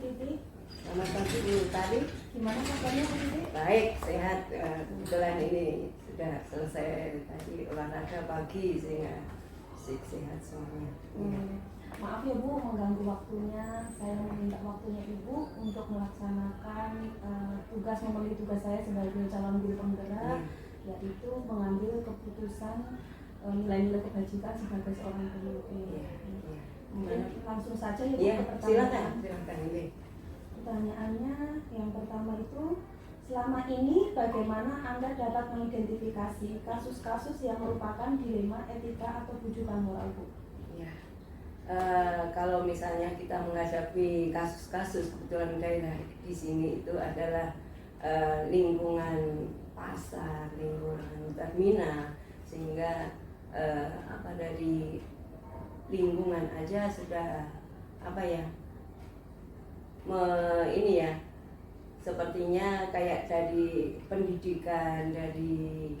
Titi. Selamat pagi Bu Tari. Gimana kabarnya Bu Titi? Baik, sehat. Kebetulan ini sudah selesai tadi olahraga pagi sehingga sehat semuanya. Maaf ya Bu, mengganggu waktunya. Saya meminta waktunya Ibu untuk melaksanakan memenuhi tugas saya sebagai calon guru penggerak, yaitu mengambil keputusan nilai-nilai kebajikan sebagai seorang guru. Mungkin langsung saja ya Bu ke pertanyaan. Silakan ini. Pertanyaannya yang pertama itu, selama ini bagaimana Anda dapat mengidentifikasi kasus-kasus yang merupakan dilema etika atau bujukan moral, Bu? Ya. Kalau misalnya kita menghadapi kasus-kasus, kebetulan daerah di sini itu adalah lingkungan pasar, lingkungan terminal, sehingga dari lingkungan aja sudah sepertinya kayak dari pendidikan, dari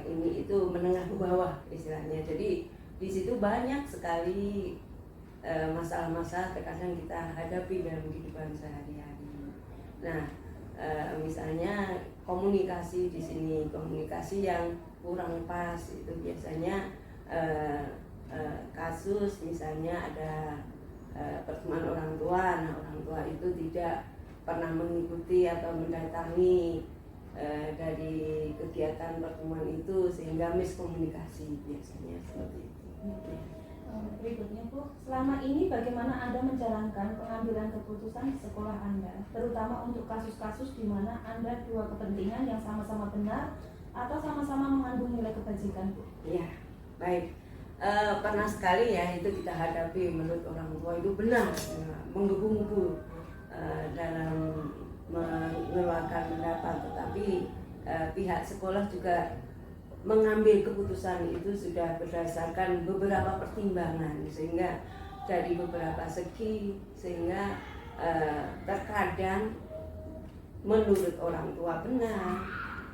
ini itu menengah ke bawah istilahnya. Jadi di situ banyak sekali masalah-masalah terkadang kita hadapi dalam kehidupan sehari-hari. Nah, misalnya komunikasi di sini, komunikasi yang kurang pas itu biasanya kasus misalnya ada pertemuan orang tua. Nah, orang tua itu tidak pernah mengikuti atau mendatangi dari kegiatan pertemuan itu sehingga miskomunikasi biasanya seperti itu. Berikutnya Bu, selama ini bagaimana Anda menjalankan pengambilan keputusan di sekolah Anda, terutama untuk kasus-kasus di mana Anda dua kepentingan yang sama-sama benar atau sama-sama mengandung nilai kebajikan, Bu? Ya, baik. Pernah sekali ya itu kita hadapi menurut orang tua itu benar menggebu-gebu dalam mengeluarkan pendapat, tetapi pihak sekolah juga mengambil keputusan itu sudah berdasarkan beberapa pertimbangan, sehingga dari beberapa segi, sehingga terkadang menurut orang tua benar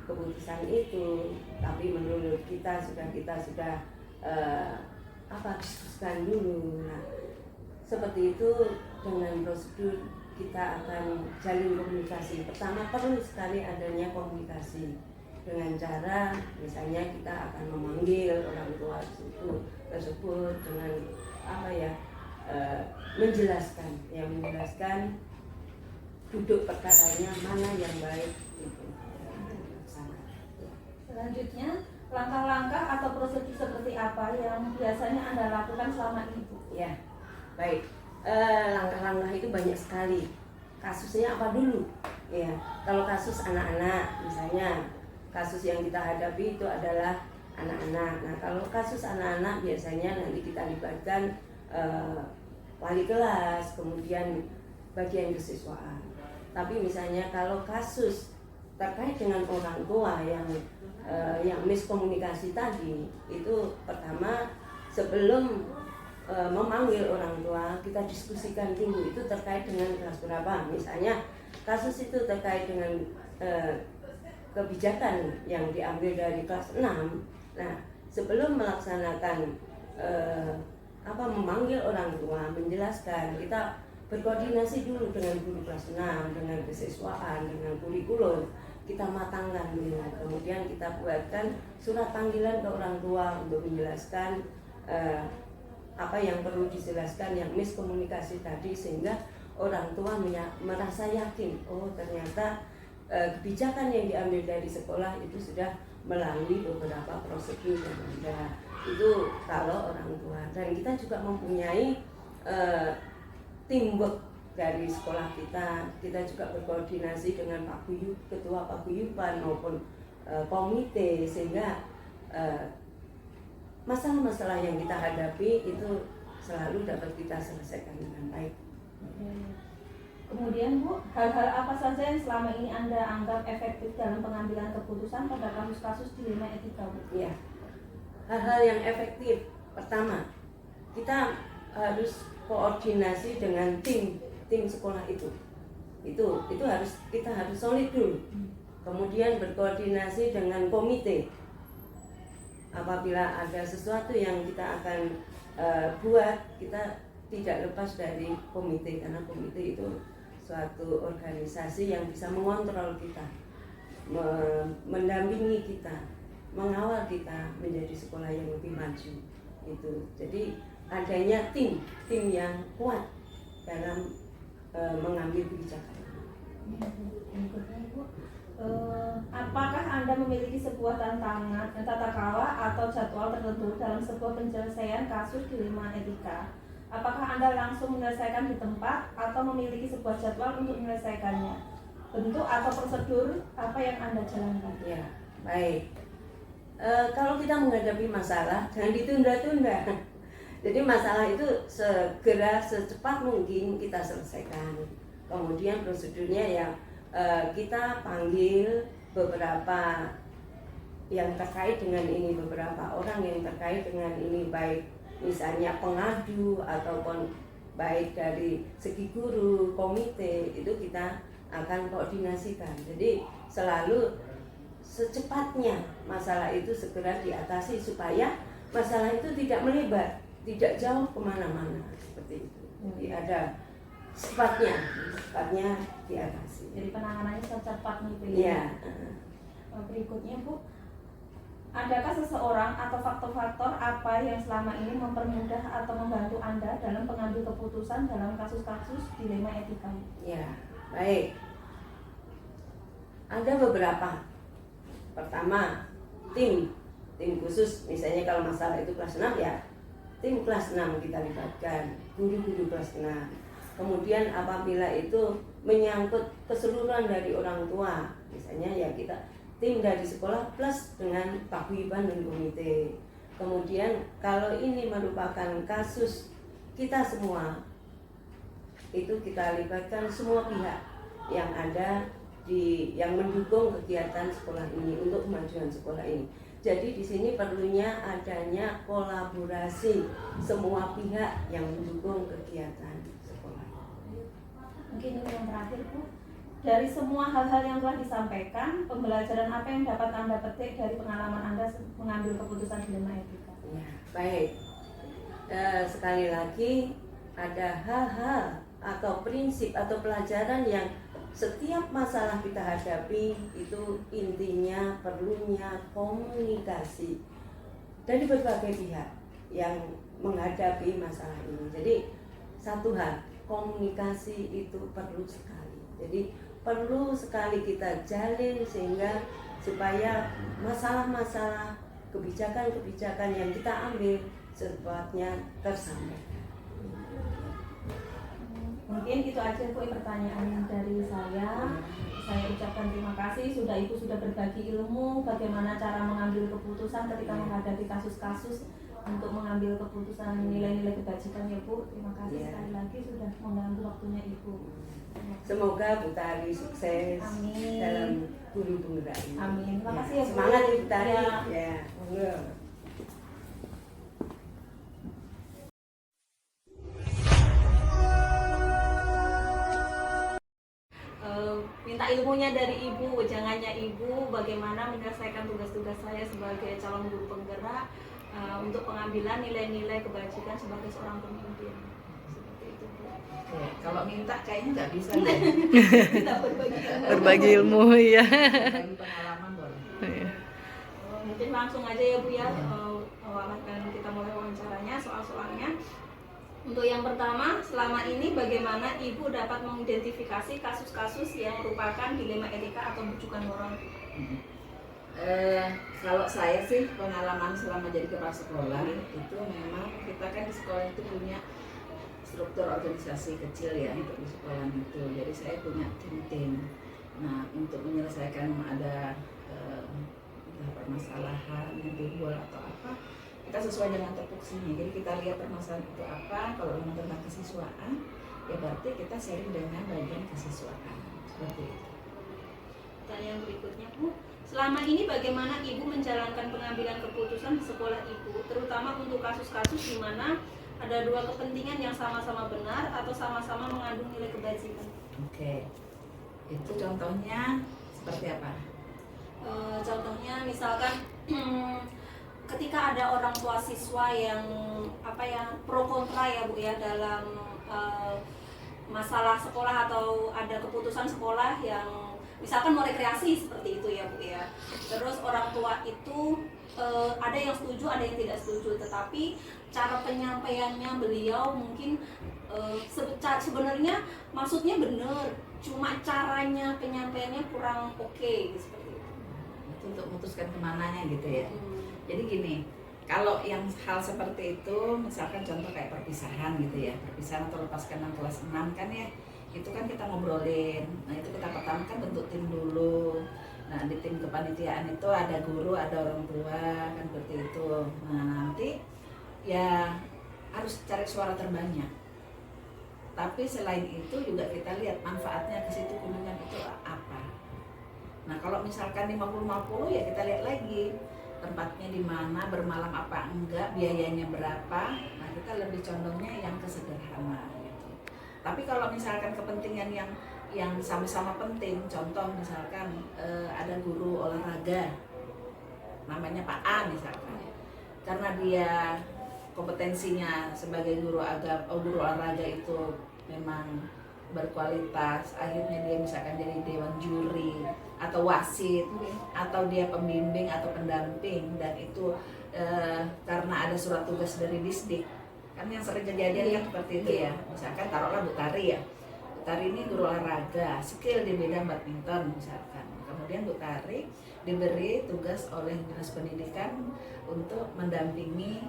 keputusan itu, tapi menurut kita sudah diskusikan dulu. Nah, seperti itu dengan prosedur kita akan jalin komunikasi. Pertama, perlu sekali adanya komunikasi dengan cara misalnya kita akan memanggil orang tua tersebut dengan menjelaskan duduk perkaranya mana yang baik itu. Selanjutnya, langkah-langkah atau prosedur seperti apa yang biasanya Anda lakukan selama ini, Bu? Ya, baik. Langkah-langkah itu banyak sekali. Kasusnya apa dulu? Ya, kalau kasus anak-anak, misalnya kasus yang kita hadapi itu adalah anak-anak. Nah, kalau kasus anak-anak biasanya nanti kita libatkan wali kelas, kemudian bagian kesiswaan. Tapi misalnya kalau kasus terkait dengan orang tua yang miskomunikasi tadi, itu pertama sebelum memanggil orang tua kita diskusikan dulu itu terkait dengan kelas berapa. Misalnya kasus itu terkait dengan kebijakan yang diambil dari kelas 6. Nah, sebelum melaksanakan memanggil orang tua, menjelaskan, kita berkoordinasi dulu dengan guru kelas 6, dengan kesiswaan, dengan kurikulum. Kita matangkan dulu, kemudian kita buatkan surat panggilan ke orang tua untuk menjelaskan apa yang perlu dijelaskan, yang miskomunikasi tadi, sehingga orang tua merasa yakin, oh ternyata kebijakan yang diambil dari sekolah itu sudah melalui beberapa prosedur yang ada. Itu kalau orang tua. Dan kita juga mempunyai teamwork dari sekolah kita. Kita juga berkoordinasi dengan ketua paguyuban maupun komite, sehingga masalah-masalah yang kita hadapi itu selalu dapat kita selesaikan dengan baik. Kemudian Bu, hal-hal apa saja yang selama ini Anda anggap efektif dalam pengambilan keputusan pada kasus-kasus dilema etika, Bu? Ya, hal-hal yang efektif. Pertama, kita harus koordinasi dengan tim sekolah itu. Itu kita harus solid dulu. Kemudian berkoordinasi dengan komite. Apabila ada sesuatu yang kita akan buat, kita tidak lepas dari komite, karena komite itu suatu organisasi yang bisa mengontrol kita, mendampingi kita, mengawal kita menjadi sekolah yang lebih maju. Itu. Jadi adanya tim yang kuat dalam mengambil kebijakan. Berikutnya Ibu, apakah Anda memiliki sebuah tantangan, tata kelola atau jadwal tertentu dalam sebuah penyelesaian kasus dilema etika? Apakah Anda langsung menyelesaikan di tempat atau memiliki sebuah jadwal untuk menyelesaikannya? Bentuk atau prosedur apa yang Anda jalankan? Ya, baik. Kalau kita menghadapi masalah, jangan ditunda-tunda. Jadi masalah itu segera, secepat mungkin kita selesaikan. Kemudian prosedurnya ya kita panggil beberapa yang terkait dengan ini, beberapa orang yang terkait dengan ini, baik misalnya pengadu ataupun baik dari segi guru, komite, itu kita akan koordinasikan. Jadi selalu secepatnya masalah itu segera diatasi supaya masalah itu tidak melebar, tidak jauh kemana-mana seperti itu. Jadi ada cepatnya diatasi. Jadi penanganannya secepat mungkin. Iya. Berikutnya Bu, adakah seseorang atau faktor-faktor apa yang selama ini mempermudah atau membantu Anda dalam pengambil keputusan dalam kasus-kasus dilema etika? Ya, baik. Ada beberapa. Pertama, tim khusus. Misalnya kalau masalah itu kelas 6 ya, tim kelas 6 kita libatkan, guru-guru kelas 6. Kemudian apabila itu menyangkut keseluruhan dari orang tua, misalnya ya kita tim dari sekolah plus dengan paguyuban dan komite. Kemudian kalau ini merupakan kasus kita semua, itu kita libatkan semua pihak yang ada yang mendukung kegiatan sekolah ini untuk kemajuan sekolah ini. Jadi di sini perlunya adanya kolaborasi semua pihak yang mendukung kegiatan sekolah. Mungkin ini yang terakhir Bu, dari semua hal-hal yang telah disampaikan, pembelajaran apa yang dapat Anda petik dari pengalaman Anda mengambil keputusan dilema etika? Ya, baik. Sekali lagi ada hal-hal atau prinsip atau pelajaran yang setiap masalah kita hadapi itu intinya perlunya komunikasi dari berbagai pihak yang menghadapi masalah ini. Jadi satu hal, komunikasi itu perlu sekali. Jadi perlu sekali kita jalin sehingga supaya masalah-masalah kebijakan-kebijakan yang kita ambil secepatnya tersampaikan. Mungkin itu aja Bu pertanyaan dari saya. Saya ucapkan terima kasih Ibu sudah berbagi ilmu bagaimana cara mengambil keputusan ketika menghadapi kasus-kasus untuk mengambil keputusan nilai-nilai kebajikan ya Bu. Terima kasih sekali lagi sudah mengganggu waktunya Ibu. Semoga Bu Tari sukses. Amin. Dalam guru penggerak ini. Amin. Terima kasih ya Bu. Semangat ya Bu Tari. Ya. Minta ilmunya dari Ibu, jangannya Ibu bagaimana menyelesaikan tugas-tugas saya sebagai calon guru penggerak untuk pengambilan nilai-nilai kebajikan sebagai seorang pemimpin. Seperti itu Bu. Oke, kalau minta kayaknya nggak bisa deh. Kita berbagi ilmu. Berbagi ilmu ya. Berbagi pengalaman boleh. Iya. Mungkin langsung aja ya Bu ya, akan kita mulai wawancaranya soal-soalnya. Untuk yang pertama, selama ini bagaimana Ibu dapat mengidentifikasi kasus-kasus yang merupakan dilema etika atau bujukan moral? Kalau saya sih pengalaman selama jadi kepala sekolah itu memang kita kan di sekolah itu punya struktur organisasi kecil ya untuk di sekolah itu. Jadi saya punya tim-tim. Nah untuk menyelesaikan ada permasalahan yang timbul atau apa, kita sesuai dengan tupoksinya. Jadi kita lihat permasalahan itu apa. Kalau memang tentang kesiswaan, ya berarti kita sharing dengan bagian kesiswaan seperti itu. Pertanyaan berikutnya Bu, selama ini bagaimana Ibu menjalankan pengambilan keputusan di sekolah Ibu, terutama untuk kasus-kasus di mana ada dua kepentingan yang sama-sama benar atau sama-sama mengandung nilai kebajikan? Oke, itu contohnya seperti apa? Contohnya misalkan ketika ada orang tua siswa yang pro kontra ya Bu ya dalam masalah sekolah atau ada keputusan sekolah yang misalkan mau rekreasi seperti itu ya Bu ya. Terus orang tua itu ada yang setuju, ada yang tidak setuju, tetapi cara penyampaiannya beliau mungkin sebenarnya maksudnya benar, cuma caranya penyampaiannya kurang oke, seperti itu. Itu untuk memutuskan kemananya gitu ya. Jadi gini, kalau yang hal seperti itu, misalkan contoh kayak perpisahan gitu ya, perpisahan atau lepaskan anak kelas 6 kan ya, itu kan kita ngobrolin. Nah itu kita pertama kan bentuk tim dulu. Nah di tim kepanitiaan itu ada guru, ada orang tua, kan seperti itu. Nah nanti ya harus cari suara terbanyak. Tapi selain itu juga kita lihat manfaatnya ke situ kunjungan itu apa. Nah kalau misalkan 50-50 ya kita lihat lagi tempatnya di mana, bermalam apa enggak, biayanya berapa. Nah kita lebih condongnya yang kesederhana gitu. Tapi kalau misalkan kepentingan yang sama-sama penting, contoh misalkan ada guru olahraga namanya Pak A misalkan, karena dia kompetensinya sebagai guru olahraga itu memang berkualitas, akhirnya dia misalkan jadi dewan juri atau wasit, atau dia pembimbing atau pendamping, dan itu karena ada surat tugas dari Disdik, kan yang sering kejadian kan seperti itu ya. Misalkan taruhlah Bu Tari ya, Bu Tari ini guru olahraga, skill di bidang badminton misalkan, kemudian Bu Tari diberi tugas oleh Dinas Pendidikan untuk mendampingi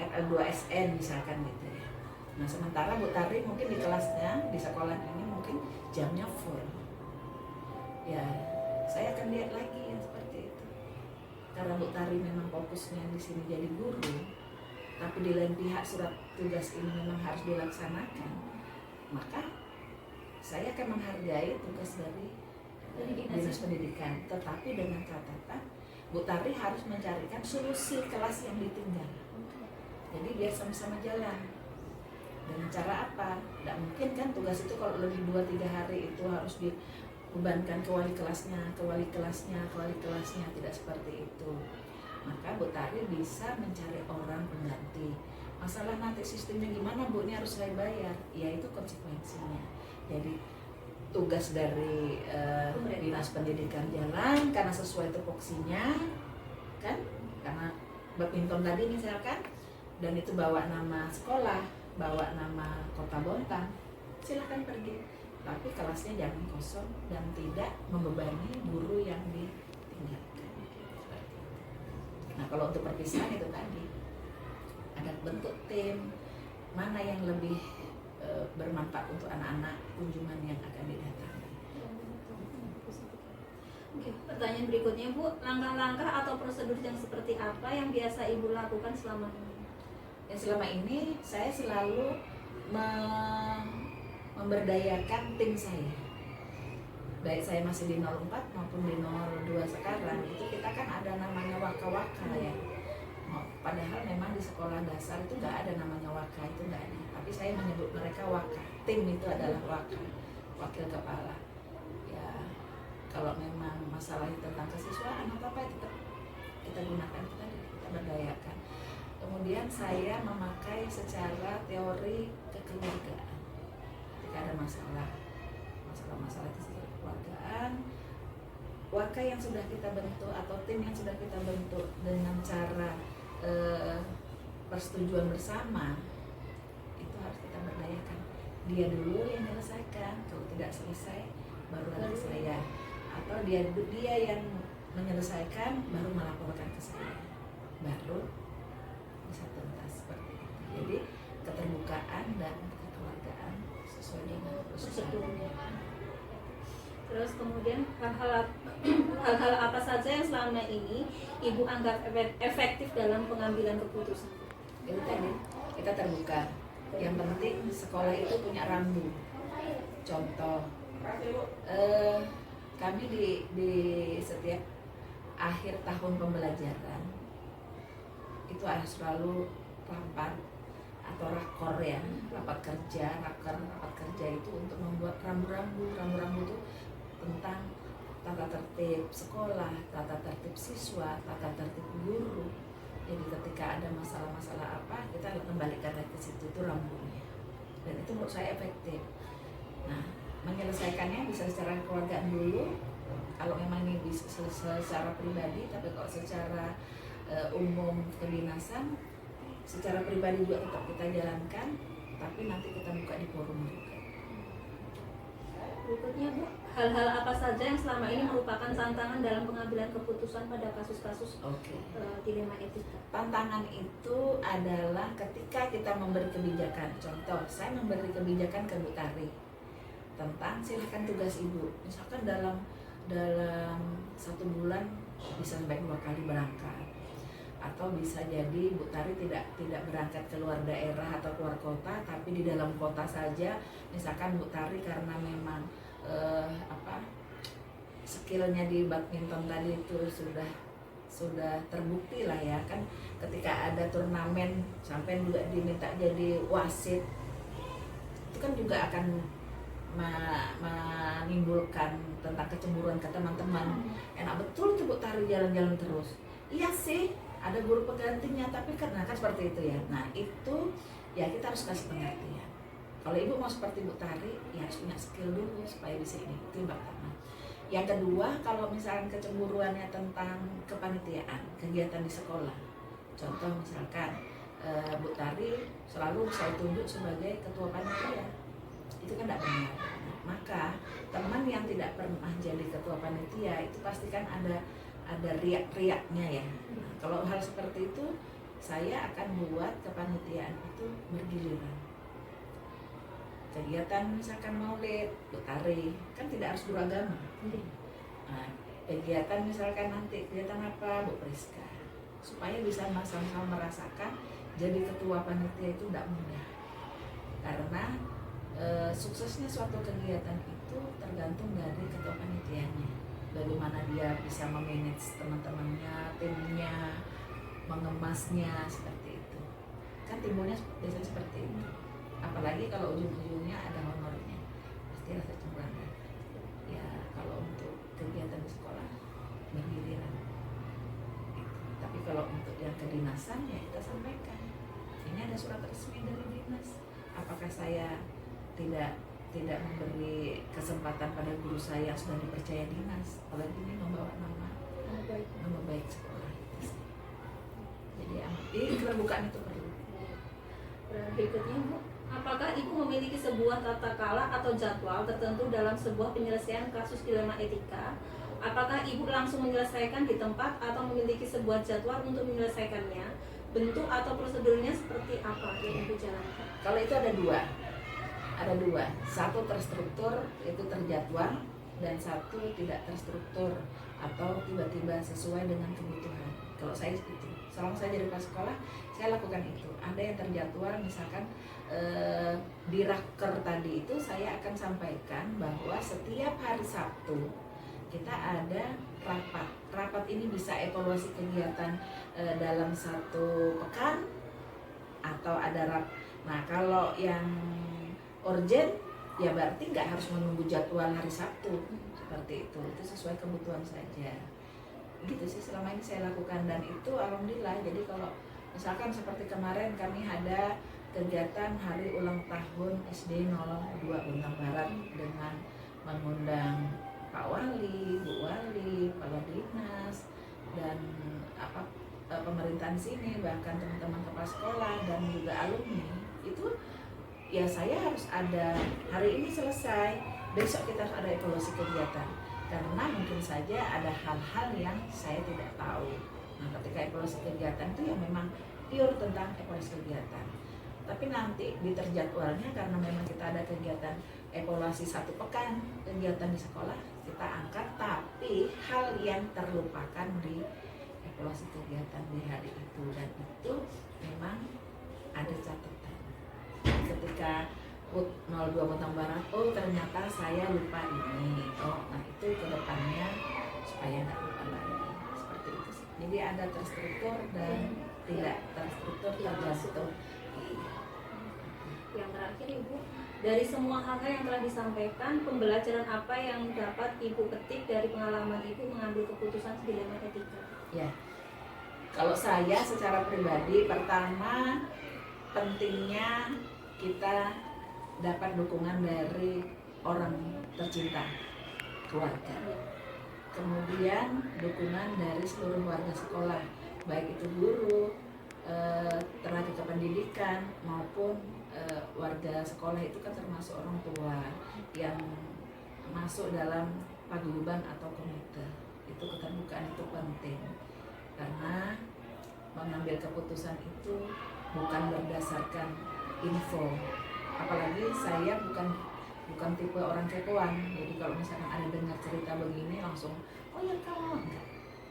FL2SN misalkan gitu ya. Nah sementara Bu Tari mungkin di kelasnya, di sekolah ini mungkin jamnya full. Ya saya akan lihat lagi yang seperti itu. Karena Bu Tari memang fokusnya di sini jadi guru, tapi di lain pihak surat tugas ini memang harus dilaksanakan, maka saya akan menghargai tugas dari Dinas Pendidikan. Tetapi dengan catatan Bu Tari harus mencarikan solusi kelas yang ditinggal. Jadi biar sama-sama jalan. Dengan cara apa? Tidak mungkin kan tugas itu kalau lebih 2-3 hari itu harus dibebankan ke wali kelasnya, tidak seperti itu. Maka Bu Tari bisa mencari orang pengganti. Masalah nanti sistemnya gimana Bu, ini harus saya bayar. Ya itu konsekuensinya. Jadi tugas dari Dinas Pendidikan jalan karena sesuai tupoksinya kan, karena badminton tadi misalkan, dan itu bawa nama sekolah, bawa nama Kota Bontang, silahkan pergi, tapi kelasnya jangan kosong dan tidak membebani guru yang ditinggalkan. Nah kalau untuk perpisahan itu tadi ada bentuk tim mana yang lebih bermanfaat untuk anak-anak kunjungan yang akan didatangi. Oke, pertanyaan berikutnya Bu, langkah-langkah atau prosedur yang seperti apa yang biasa Ibu lakukan selama ini? Ya selama ini saya selalu memberdayakan tim saya. Baik saya masih di 04 maupun di 02 sekarang, itu kita kan ada namanya waka-waka ya. Padahal memang di sekolah dasar itu nggak ada namanya waka, itu nggak ada. Tapi saya menyebut mereka waka. Tim itu adalah waka, wakil kepala. Ya kalau memang masalah tentang kesiswaan atau apa itu kita gunakan, kita berdayakan. Kemudian saya memakai secara teori kekeluargaan. Ketika ada masalah itu kekeluargaan, waka yang sudah kita bentuk atau tim yang sudah kita bentuk dengan cara persetujuan bersama, itu harus kita berdayakan. Dia dulu yang menyelesaikan, kalau tidak selesai baru ada saya, atau dia yang menyelesaikan baru melaporkan ke saya, baru bisa tuntas seperti itu. Jadi keterbukaan dan kekeluargaan sesuai dengan prosedurnya. Terus kemudian hal-hal apa saja yang selama ini Ibu anggap efektif dalam pengambilan keputusan? Itu tadi kita terbuka. Yang penting sekolah itu punya rambu. Contoh, kami di setiap akhir tahun pembelajaran itu harus selalu rapat atau rakor ya, rapat kerja itu untuk membuat rambu-rambu itu tentang tata tertib sekolah, tata tertib siswa, tata tertib guru, Jadi ketika ada masalah-masalah apa, kita kembalikan lagi ke situ, itu rambunya. Dan itu menurut saya efektif. Nah, menyelesaikannya bisa secara keluargaan dulu, kalau memang ini bisa secara pribadi, tapi kalau secara umum kedinasan, secara pribadi juga tetap kita jalankan, tapi nanti kita buka di forum juga. Berikutnya Bu, hal-hal apa saja yang selama ini merupakan tantangan dalam pengambilan keputusan pada kasus-kasus Oke. dilema etika? Tantangan itu adalah ketika kita memberi kebijakan. Contoh, saya memberi kebijakan ke Bu Tari tentang silahkan tugas ibu. Misalkan dalam 1 bulan bisa sampai 2 kali berangkat, atau bisa jadi Bu Tari tidak berangkat keluar daerah atau keluar kota, tapi di dalam kota saja. Misalkan Bu Tari karena memang skillnya di badminton tadi itu sudah terbukti lah ya kan, ketika ada turnamen sampai juga diminta jadi wasit, itu kan juga akan menimbulkan tentang kecemburuan ke teman-teman. Enak betul tuh Bu Tari jalan-jalan terus. Iya sih, ada guru penggantinya, tapi kan seperti itu ya. Nah itu ya kita harus kasih pengertian. Kalau ibu mau seperti Bu Tari, ya harus punya skill dulu supaya bisa ini. Itu yang pertama. Yang kedua, kalau misalnya kecemburuannya tentang kepanitiaan, kegiatan di sekolah. Contoh misalkan Bu Tari selalu saya tunjuk sebagai ketua panitia. Itu kan tidak benar. Maka teman yang tidak pernah jadi ketua panitia itu pastikan ada riak-riaknya ya. Nah, kalau hal seperti itu, saya akan buat kepanitiaan itu bergiliran. Kegiatan misalkan maulid, Bu Tari, kan tidak harus beragama. Nah, kegiatan misalkan nanti kegiatan apa, Bu Priska, supaya bisa sama-sama merasakan jadi ketua panitia itu tidak mudah. Karena suksesnya suatu kegiatan itu tergantung dari ketua panitianya. Bagaimana dia bisa memanage teman-temannya, timnya, mengemasnya seperti itu. Kan timbulnya biasanya seperti itu. Apalagi kalau ujung-ujungnya ada honornya, pasti rasa cemburuan. Ya kalau untuk kegiatan di sekolah bergiliran. Gitu. Tapi kalau untuk yang kedinasan ya kita sampaikan. Ini ada surat resmi dari dinas. Apakah saya tidak memberi kesempatan pada guru saya yang sudah dipercaya dinas, apalagi ini membawa nama baik sekolah itu sih. Jadi keterbukaan itu perlu. Berikutnya Bu, apakah Ibu memiliki sebuah tata kala atau jadwal tertentu dalam sebuah penyelesaian kasus dilema etika? Apakah Ibu langsung menyelesaikan di tempat atau memiliki sebuah jadwal untuk menyelesaikannya? Bentuk atau prosedurnya seperti apa yang Ibu jalankan? Kalau itu ada dua, satu terstruktur itu terjadwal, dan satu tidak terstruktur atau tiba-tiba sesuai dengan kebutuhan. Kalau saya itu, selama saya jadi kepala sekolah, saya lakukan itu. Ada yang terjadwal, misalkan di raker tadi itu saya akan sampaikan bahwa setiap hari Sabtu kita ada rapat. Rapat ini bisa evaluasi kegiatan dalam 1 pekan atau ada Nah kalau yang urgent ya berarti nggak harus menunggu jadwal hari Sabtu seperti itu sesuai kebutuhan saja. Gitu sih selama ini saya lakukan, dan itu alhamdulillah. Jadi kalau misalkan seperti kemarin kami ada kegiatan hari ulang tahun SD 02 Bontang Barat dengan mengundang Pak Wali, Bu Wali, Kepala Dinas, dan pemerintahan sini, bahkan teman-teman kepala sekolah dan juga alumni. Itu ya saya harus ada, hari ini selesai, besok kita harus ada evaluasi kegiatan, karena mungkin saja ada hal-hal yang saya tidak tahu. Nah ketika evaluasi kegiatan itu yang memang pure tentang evaluasi kegiatan, tapi nanti di terjadwalnya karena memang kita ada kegiatan evaluasi 1 pekan kegiatan di sekolah, kita angkat, tapi hal yang terlupakan di evaluasi kegiatan di hari itu, dan itu memang ada catatan. Ketika 02 Bontang Barat, oh ternyata saya lupa ini, nah itu ke depannya supaya nggak lupa lagi, seperti itu sih. Jadi ada terstruktur dan tidak terstruktur, terjatuh. Yang terakhir Ibu, dari semua hal-hal yang telah disampaikan, pembelajaran apa yang dapat Ibu petik dari pengalaman Ibu mengambil keputusan dilema etika? Ya, Kalau saya secara pribadi, pertama pentingnya kita dapat dukungan dari orang tercinta, keluarga. Kemudian dukungan dari seluruh warga sekolah, baik itu guru, tenaga kependidikan maupun warga sekolah itu kan termasuk orang tua yang masuk dalam paguyuban atau komite. Itu keterbukaan itu penting karena mengambil keputusan itu bukan berdasarkan info, apalagi saya bukan tipe orang kepoan. Jadi kalau misalkan ada dengar cerita begini langsung oh ya kamu enggak,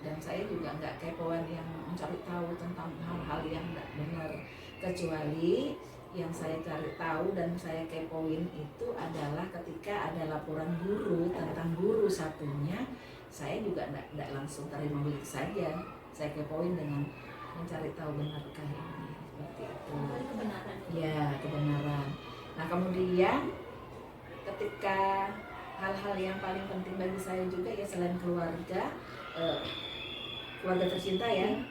dan saya juga enggak kepoan yang mencari tahu tentang hal-hal yang enggak benar, kecuali yang saya cari tahu dan saya kepoin itu adalah ketika ada laporan guru tentang guru satunya, saya juga enggak langsung terima begitu saja, saya kepoin dengan mencari tahu benarkah ini, seperti itu. Kebenaran. Ya, kebenaran. Nah, kemudian ketika hal-hal yang paling penting bagi saya juga ya selain keluarga, keluarga tercinta ya,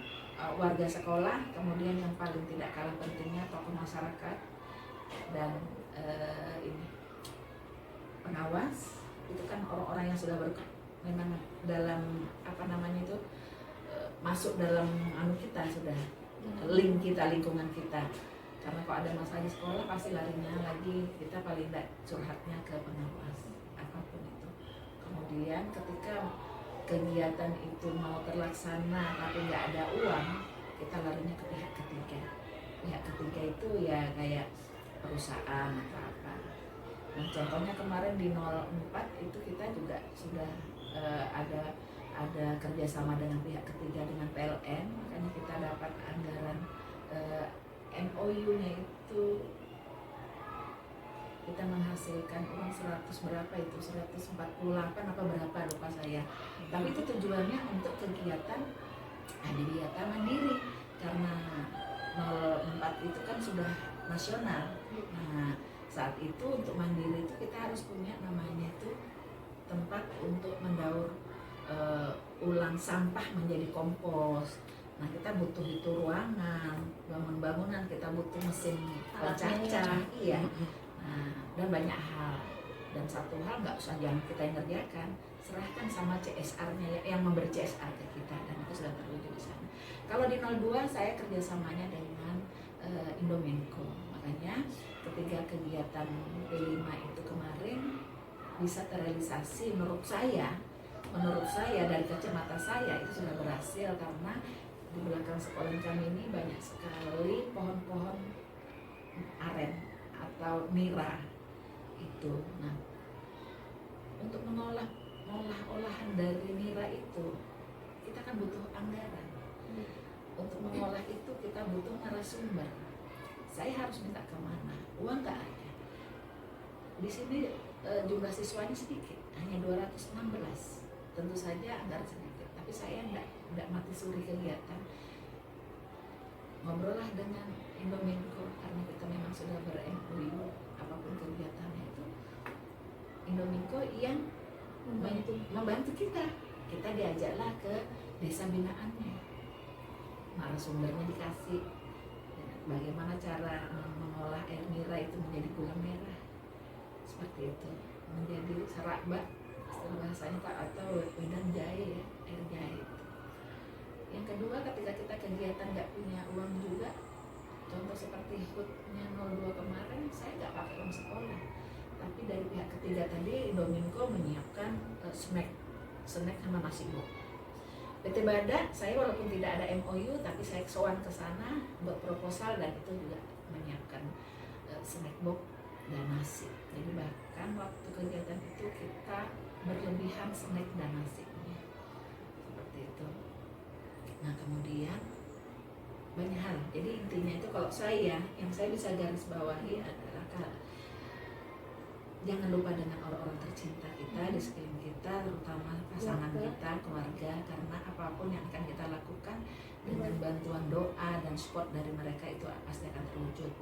warga sekolah, kemudian yang paling tidak kalah pentingnya tokoh masyarakat dan ini pengawas. Itu kan orang-orang yang sudah memang dalam apa namanya itu masuk dalam kita sudah lingkungan kita. Karena kalau ada masalah di sekolah pasti larinya lagi, kita paling tidak curhatnya ke pengawas apapun itu. Kemudian ketika kegiatan itu mau terlaksana tapi nggak ada uang, kita larinya ke pihak ketiga. Pihak ketiga itu ya kayak perusahaan atau apa. Nah, contohnya kemarin di 04 itu kita juga sudah ada kerjasama dengan pihak ketiga dengan PLN, makanya kita dapat anggaran MOU-nya itu kita menghasilkan uang 100 berapa itu 148 apa berapa lupa saya. Tapi itu tujuannya untuk kegiatan Adiwiyata Mandiri karena 04 itu kan sudah nasional. Nah, saat itu untuk mandiri itu kita harus punya namanya itu tempat untuk mendaur ulang sampah menjadi kompos. Nah, kita butuh itu ruangan, bangunan, kita butuh mesin pencacah, iya. Nah, dan banyak hal. Dan satu hal nggak usah jangan kita yang kerjakan, serahkan sama CSR-nya yang memberi CSR ke kita, dan itu sudah terwujud di sana. Kalau di 02 saya kerjasamanya dengan Indomenco, makanya ketika kegiatan P5 itu kemarin bisa terrealisasi menurut saya dari kacamata saya itu sudah berhasil karena di belakang sekolah kami ini banyak sekali pohon-pohon aren atau nira itu. Nah, untuk mengolah olahan dari nira itu kita kan butuh anggaran. Untuk mengolah itu kita butuh narasumber. Saya harus minta kemana? Uang nggak ada. Di sini jumlah siswanya sedikit, hanya 216. Tentu saja anggaran sedikit, tapi saya enggak mati suri kegiatan. Ngobrollah dengan Indomenco karena kita memang sudah ber-MOU apapun kegiatannya itu. Indomenco yang membantu kita. Kita diajaklah ke desa binaannya. Narasumbernya dikasih. Bagaimana cara mengolah air nira itu menjadi gula merah. Seperti itu. Menjadi serakbat. Bahasanya Pak atau wedang jahe ya, air jahe. Yang kedua ketika kita kegiatan nggak punya uang juga, contoh seperti HUT-nya 02 kemarin saya nggak pakai uang sekolah, tapi dari pihak ketiga tadi Indomenco menyiapkan snack sama nasi box. PT Bada saya walaupun tidak ada MOU tapi saya sowan ke sana buat proposal dan itu juga menyiapkan snack box dan nasi. Jadi bahkan waktu kegiatan itu kita berlebihan snack dan nasinya seperti itu. Nah, kemudian banyak hal. Jadi intinya itu kalau saya yang saya bisa garis bawahi adalah jangan lupa dengan orang-orang tercinta kita di sekeliling kita, terutama pasangan kita, keluarga, karena apapun yang akan kita lakukan dengan bantuan doa dan support dari mereka itu pasti akan terwujud.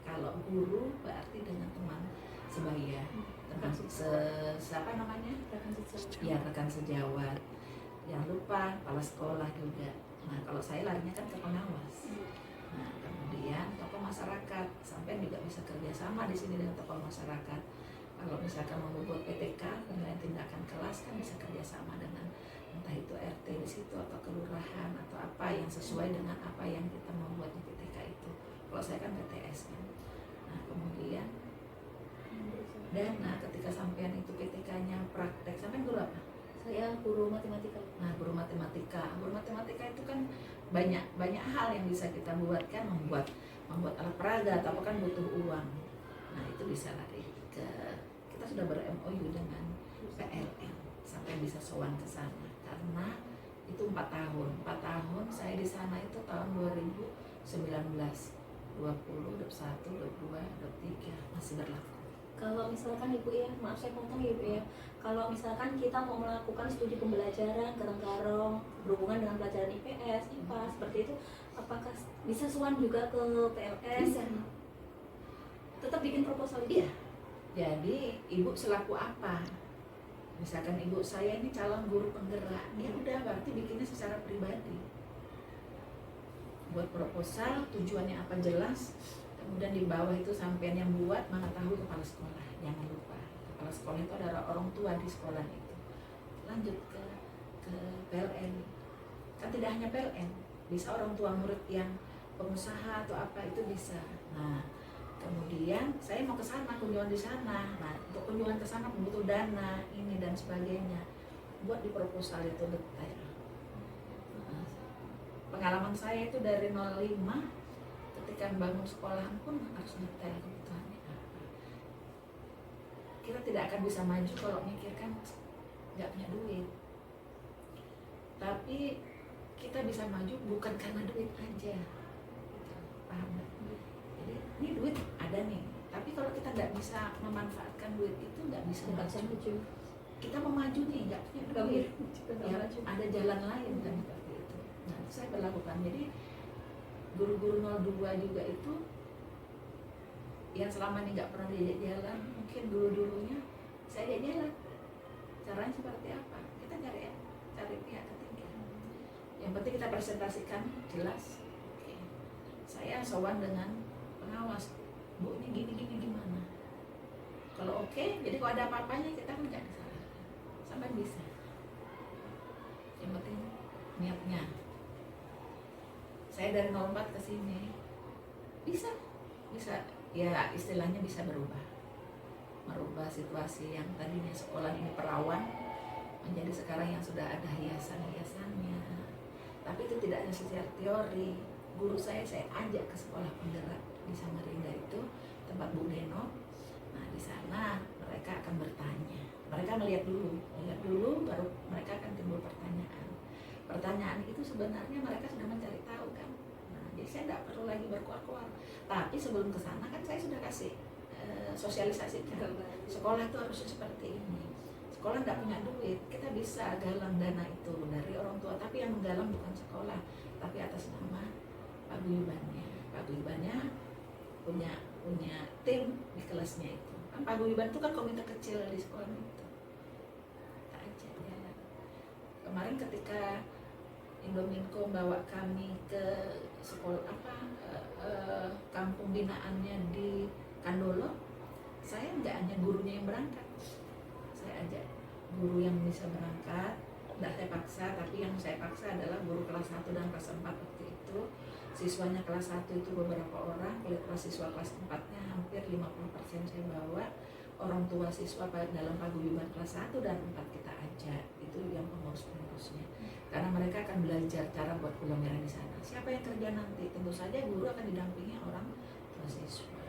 Kalau guru berarti dengan teman sebaya, teman siapa namanya? Ya, rekan sejawat. Jangan lupa kepala sekolah juga. Nah kalau saya larinya kan ke pengawas. Nah kemudian tokoh masyarakat, sampai juga bisa kerjasama di sini dengan tokoh masyarakat. Kalau misalkan mau membuat PTK, penilaian tindakan kelas kan bisa kerjasama dengan entah itu RT di situ atau kelurahan atau apa yang sesuai dengan apa yang kita mau buat di PTK itu. Kalau saya kan PTS kan. Nah kemudian dana ketika sampean itu PTK-nya praktek, sampean guru apa? Saya guru matematika. Nah guru matematika itu kan banyak hal yang bisa kita buat kan, membuat alat peraga atau apa kan butuh uang. Nah itu bisa lari ke, kita sudah ber-MOU dengan PLN sampai bisa sowan ke sana karena itu 4 tahun saya di sana itu tahun 2019, 20, 21, 22, 23 masih berlaku. Kalau misalkan Ibu ya, maaf saya potong ya Ibu ya, kalau misalkan kita mau melakukan studi pembelajaran garong-garong berhubungan dengan pelajaran IPS, IPA seperti itu, apakah bisa sowan juga ke PLS? Bisa. Tetap bikin proposal itu? Iya. Jadi ibu selaku apa? Misalkan ibu saya ini calon guru penggerak, ya udah berarti bikinnya secara pribadi. Buat proposal, tujuannya apa jelas, kemudian di bawah itu sampean yang buat mengetahui kepala sekolah. Jangan lupa, kepala sekolah itu adalah orang tua di sekolah itu. Lanjut ke PLN. Kan tidak hanya PLN, bisa orang tua murid yang pengusaha atau apa itu bisa. Nah, kemudian saya mau ke sana, kunjungan di sana. Nah, untuk kunjungan ke sana butuh dana, ini dan sebagainya. Buat di proposal itu detail. Nah, pengalaman saya itu dari 05 ketika bangun sekolahan pun harus detail kebutuhannya apa. Kita tidak akan bisa maju kalau mikirkan nggak punya duit. Tapi kita bisa maju bukan karena duit aja. Paham nggak? Jadi ini duit ada nih, tapi kalau kita nggak bisa memanfaatkan duit itu nggak bisa maju. Kita mau maju nih nggak punya duit, ya ada jalan lain kan seperti itu. Nah itu saya berlakukan. Jadi guru-guru 02 juga itu yang selama ini nggak pernah diajak jalan, mungkin dulu-dulunya saya ajak jalan. Caranya seperti apa? Kita cari pihak ketiga. Yang penting kita presentasikan jelas. Oke. Saya sowan dengan pengawas, Bu ini gini gimana? Kalau oke, jadi kalau ada apa-apanya kita kan nggak disalahkan, sampai bisa. Yang penting niatnya. Saya dari 04 ke sini bisa ya istilahnya bisa merubah situasi yang tadinya sekolah ini perawan menjadi sekarang yang sudah ada hiasan-hiasannya. Tapi itu tidak hanya secara teori. Guru saya ajak ke sekolah penggerak di Samarinda itu tempat Bu Deno. Nah di sana mereka akan bertanya. Mereka melihat dulu baru mereka akan timbul pertanyaan itu sebenarnya mereka sudah mencari tahu kan. Nah, jadi saya tidak perlu lagi berkuar-kuar. Tapi sebelum ke sana kan saya sudah kasih sosialisasikan. Sekolah itu harusnya seperti ini. Sekolah tidak punya duit, kita bisa galang dana itu dari orang tua. Tapi yang menggalang bukan sekolah, tapi atas nama paguyubannya. Paguyubannya punya tim di kelasnya itu. Kan paguyuban itu kan komite kecil di sekolah itu. Kita ajak jalan. Kemarin ketika Indominco bawa kami ke sekolah kampung binaannya di Kandolo, saya nggak hanya gurunya yang berangkat, saya ajak guru yang bisa berangkat, tidak saya paksa, tapi yang saya paksa adalah guru kelas 1 dan kelas 4 waktu itu. Siswanya kelas 1 itu beberapa orang, kelas siswa kelas 4-nya hampir 50% saya bawa. Orang tua siswa dalam paguyuban kelas 1 dan 4 kita ajak, itu yang pengurus-pengurusnya. Karena mereka akan belajar cara buat gula merah di sana. Siapa yang kerja nanti? Tentu saja guru akan didampingi orang tua siswa.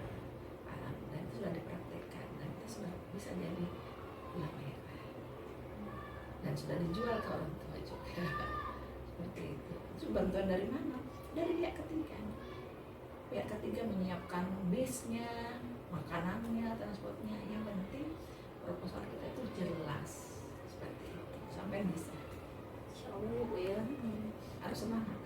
Dan itu sudah dipraktekkan dan kita sudah bisa jadi gula merah. Dan sudah dijual ke orang tua juga. Seperti itu. Itu bantuan dari mana? Dari pihak ketiga. Pihak ketiga menyiapkan bisnya, makanannya, transportnya. Yang penting proposal kita itu jelas. Seperti itu. Sampai bisa. Bu ya, Harus semangat.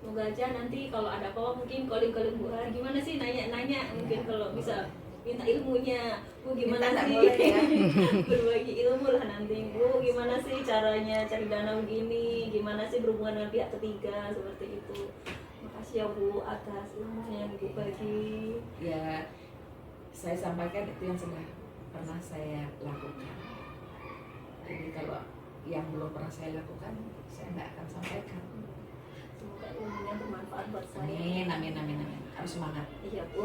semoga aja nanti kalau ada apa mungkin calling Bu Har gimana sih nanya mungkin kalau bisa minta ilmunya. Bu gimana Minta nggak sih? boleh ya. Berbagi ilmu lah nanti. Bu gimana sih caranya cari dana begini? Gimana sih berhubungan dengan pihak ketiga seperti itu? Makasih ya Bu atas ilmunya yang Ibu bagi. Ya, saya sampaikan itu yang sudah pernah saya lakukan. Jadi kalau yang belum pernah saya lakukan, saya nggak akan sampaikan. Semoga ilmunya bermanfaat buat saya. Amin, amin, amin, amin. Harus semangat. Iya Bu.